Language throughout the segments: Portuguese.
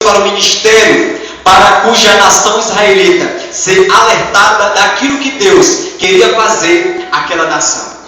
para o ministério, para cuja nação israelita ser alertada daquilo que Deus queria fazer àquela nação.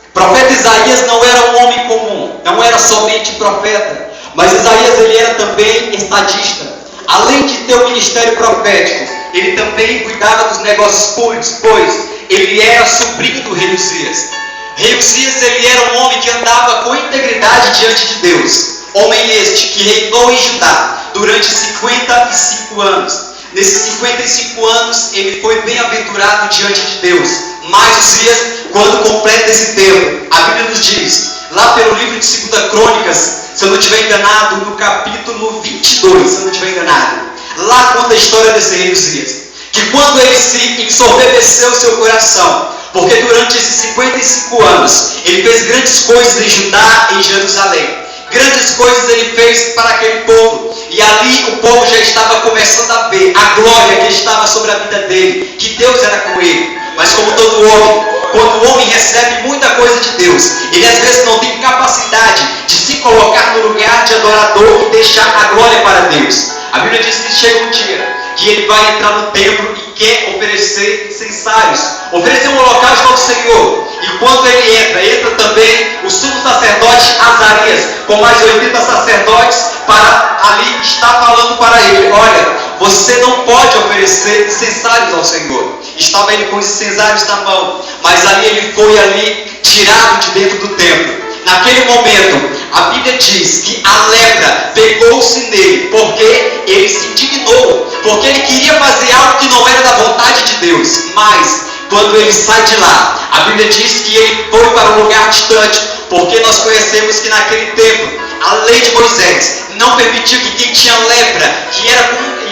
O profeta Isaías não era um homem comum, não era somente profeta, mas Isaías ele era também estadista. Além de ter o ministério profético, ele também cuidava dos negócios públicos, pois ele era sobrinho do rei Uzias. Rei Uzias ele era um homem que andava com integridade diante de Deus. Homem este que reinou em Judá durante 55 anos. Nesses 55 anos ele foi bem-aventurado diante de Deus. Mas Uzias, quando completa esse tempo, a Bíblia nos diz, lá pelo livro de 2 Crônicas, se eu não estiver enganado, no capítulo 22, se eu não estiver enganado, lá conta a história desse rei Uzias, que quando ele se ensoberbeceu o seu coração, porque durante esses 55 anos, ele fez grandes coisas em Judá e em Jerusalém. Grandes coisas ele fez para aquele povo. E ali o povo já estava começando a ver a glória que estava sobre a vida dele, que Deus era com ele. Mas como todo homem, quando o homem recebe muita coisa de Deus, ele às vezes não tem capacidade de se colocar no lugar de adorador e deixar a glória para Deus. A Bíblia diz que chega um dia que ele vai entrar no templo e quer oferecer incensários, oferecer um holocausto ao Senhor. E quando ele entra também o sumo sacerdote Azarias, com mais de 80 sacerdotes, para ali estar falando para ele, olha, você não pode oferecer incensários ao Senhor. Estava ele com os incensários na mão, mas ali ele foi tirado de dentro do templo. Naquele momento, a Bíblia diz que a lepra pegou-se nele, porque ele se indignou, porque ele queria fazer algo que não era da vontade de Deus. Mas, quando ele sai de lá, a Bíblia diz que ele foi para um lugar distante, porque nós conhecemos que naquele tempo, a lei de Moisés não permitiu que quem tinha lepra, que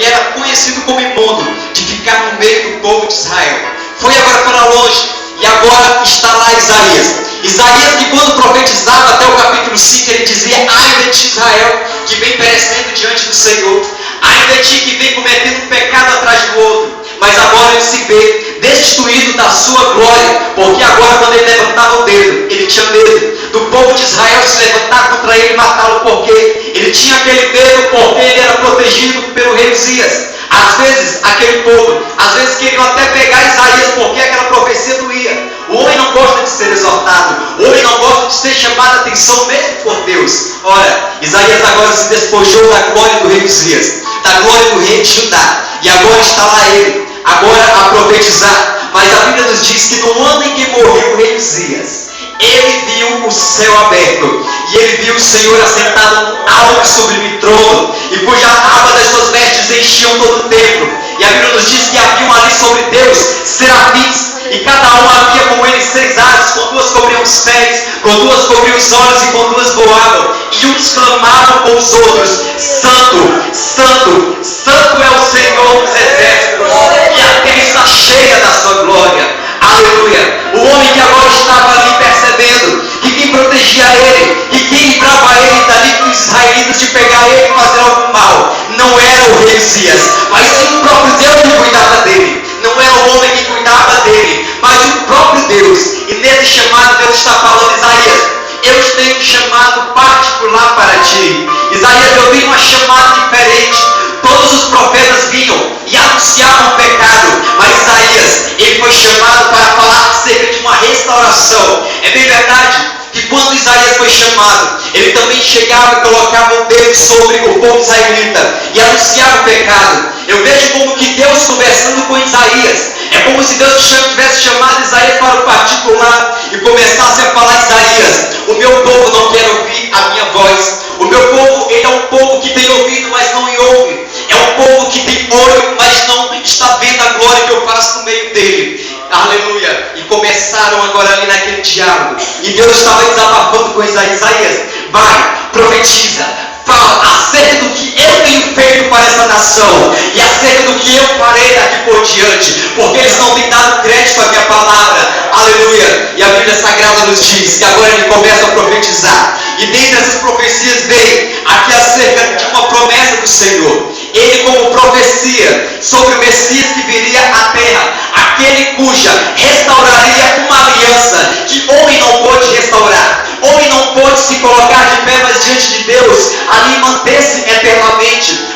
era conhecido como imundo, de ficar no meio do povo de Israel. Foi agora para longe, e agora está lá Isaías. Isaías que quando profetizava até o capítulo 5, ele dizia, ai de ti Israel, que vem perecendo diante do Senhor, ai de ti que vem cometendo um pecado atrás do outro. Mas agora ele se vê destituído da sua glória, porque agora quando ele levantava o dedo, ele tinha medo do povo de Israel se levantar contra ele e matá-lo, porque ele tinha aquele medo, porque ele era protegido pelo rei Uzias. Às vezes, aquele povo, às vezes queriam até pegar Isaías, porque aquela profecia doía. O homem não gosta de ser exortado, o homem não gosta de ser chamado a atenção mesmo por Deus. Ora, Isaías agora se despojou da glória do rei Uzias, da glória do rei de Judá, e agora está lá ele, agora a profetizar. Mas a Bíblia nos diz que no ano em que morreu o rei Uzias, ele viu o céu aberto, e ele viu o Senhor assentado num alto e sublime trono, e cuja aba das suas vestes enchiam todo o templo. E a Bíblia nos diz que haviam ali sobre Deus serafins, e cada um havia com ele 6 asas, com 2 cobriam os pés, com 2 cobriam os olhos e com 2 voavam. E uns clamavam com os outros, Santo, Santo, Santo é o Senhor dos exércitos, e a terra está cheia da sua glória. Aleluia! O homem que agora estava ali percebendo que quem protegia ele e quem livrava ele dali dos israelitas de pegar ele e fazer algum mal, não era o rei Uzias, mas sim o próprio Deus que cuidava dele. Não era o homem que cuidava dele, mas o próprio Deus. E nesse chamado Deus está falando, Isaías, eu tenho um chamado particular para ti. Isaías, eu tenho uma chamada diferente. Todos os profetas vinham e anunciavam o pecado, mas Isaías, ele foi chamado para falar acerca de uma restauração. É bem verdade que quando Isaías foi chamado, ele também chegava e colocava o dedo sobre o povo israelita e anunciava o pecado. Eu vejo como que Deus conversando com Isaías, é como se Deus tivesse chamado Isaías para o particular e começasse a falar, Isaías, o meu povo não quer ouvir a minha voz. O meu povo, ele é um povo que tem ouvido, mas não me ouve. É um povo que tem olho, mas não está vendo a glória que eu faço no meio dele. Aleluia. E começaram agora ali naquele diálogo. E Deus estava desabafando com Isaías. Isaías, vai, profetiza, fala acerca do que eu tenho feito para essa nação e acerca do que eu farei daqui por diante, porque eles não têm dado crédito à minha palavra. Aleluia. E a Bíblia Sagrada nos diz que agora ele começa a profetizar, e dentre essas profecias vem aqui acerca de uma promessa do Senhor. Ele como profecia sobre o Messias que viria à terra, aquele cuja restauraria uma aliança que homem não pôde restaurar, homem não pôde se colocar de pé, mas diante de Deus ali manter-se eternamente,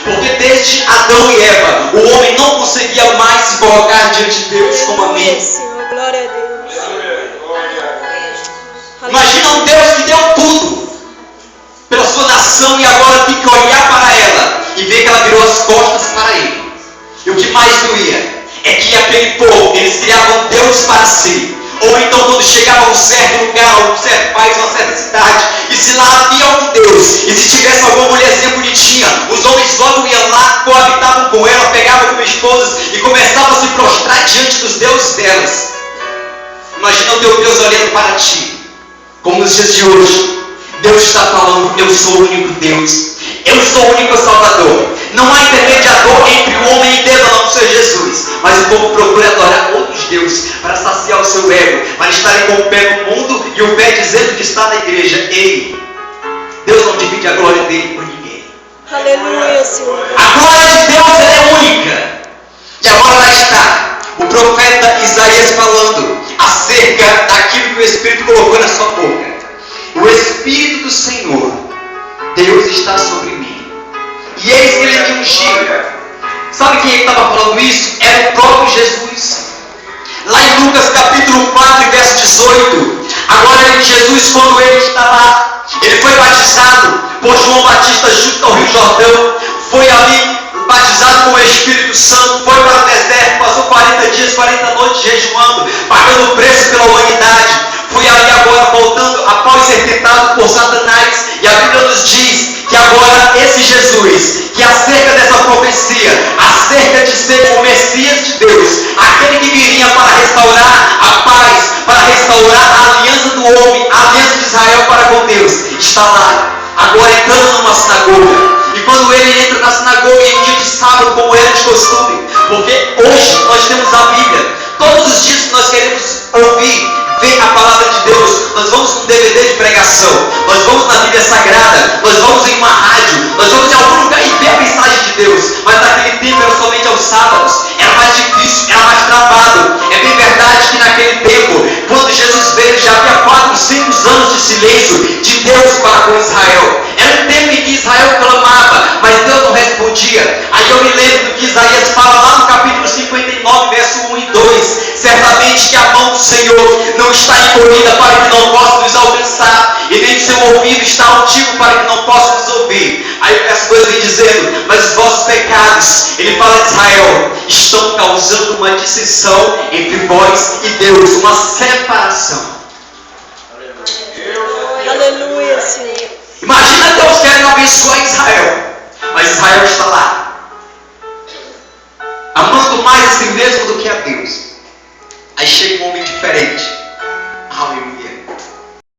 Adão e Eva, o homem não conseguia mais se colocar diante de Deus como amigo. Senhor, glória a Deus. Imagina um Deus que deu tudo pela sua nação e agora tem que olhar para ela e ver que ela virou as costas para ele. E o que mais doía é que aquele povo, eles criavam Deus para si. Ou então quando chegava a um certo lugar, a um certo país, uma certa cidade, e se lá havia um Deus, e se tivesse alguma mulherzinha bonitinha, os homens logo iam lá, coabitavam com ela, pegavam como esposas e começavam a se prostrar diante dos deuses delas. Imagina o teu Deus olhando para ti, como nos dias de hoje. Deus está falando, eu sou o único Deus, eu sou o único Salvador. Não há intermediador entre o homem e Deus, a não ser Jesus. Mas o povo procura adorar outros deuses para saciar o seu ego, para estarem com o pé no mundo e o pé dizendo que está na igreja. Ei, Deus não divide a glória dele por ninguém. Aleluia, Senhor. A glória de Deus é única. E agora lá está o profeta Isaías falando acerca daquilo que o Espírito colocou na sua boca. O Espírito do Senhor, Deus está sobre mim. E eis que ele me ungiu. Sabe quem estava falando isso? Era o próprio Jesus. Lá em Lucas capítulo 4, verso 18. Agora Jesus, quando ele está lá, ele foi batizado por João Batista junto ao Rio Jordão. Foi ali batizado com o Espírito Santo. Foi para o deserto, passou 40 dias, 40 noites jejuando, pagando o preço pela humanidade. Foi ali agora voltando após ser tentado por Satanás. E a Bíblia nos diz que agora esse Jesus, que acerca dessa profecia, acerca de ser o Messias de Deus, aquele que viria para restaurar a paz, para restaurar a aliança do homem, a aliança de Israel para com Deus, está lá, agora entrando numa sinagoga. E quando ele entra na sinagoga em um dia de sábado, como era de costume, porque hoje nós temos a Bíblia, todos os dias que nós queremos ouvir, ver a palavra de Deus, nós vamos num DVD de pregação, nós vamos na Bíblia Sagrada, nós vamos em uma rádio, nós vamos em algum lugar e ver a mensagem de Deus. Mas naquele tempo era somente aos sábados, era mais difícil, era mais travado. É bem verdade que naquele tempo, quando Jesus veio, já havia 400 anos de silêncio de Deus para com Israel. Era um tempo em que Israel clamava, mas Deus não respondia. Aí eu me lembro do que Isaías fala lá no capítulo 59, verso 1 e 2. Certamente que a mão do Senhor não está encolhida para que não possa nos alcançar, e nem seu ouvido está altivo para que não possa nos ouvir. Aí o verso 2 vem dizendo, mas os vossos pecados, ele fala de Israel, estão causando uma dissensão entre vós e Deus, uma separação. Aleluia, Senhor. Imagina Deus querendo abençoar Israel, mas Israel está lá, amando mais a si mesmo do que a Deus. Aí chega um homem diferente,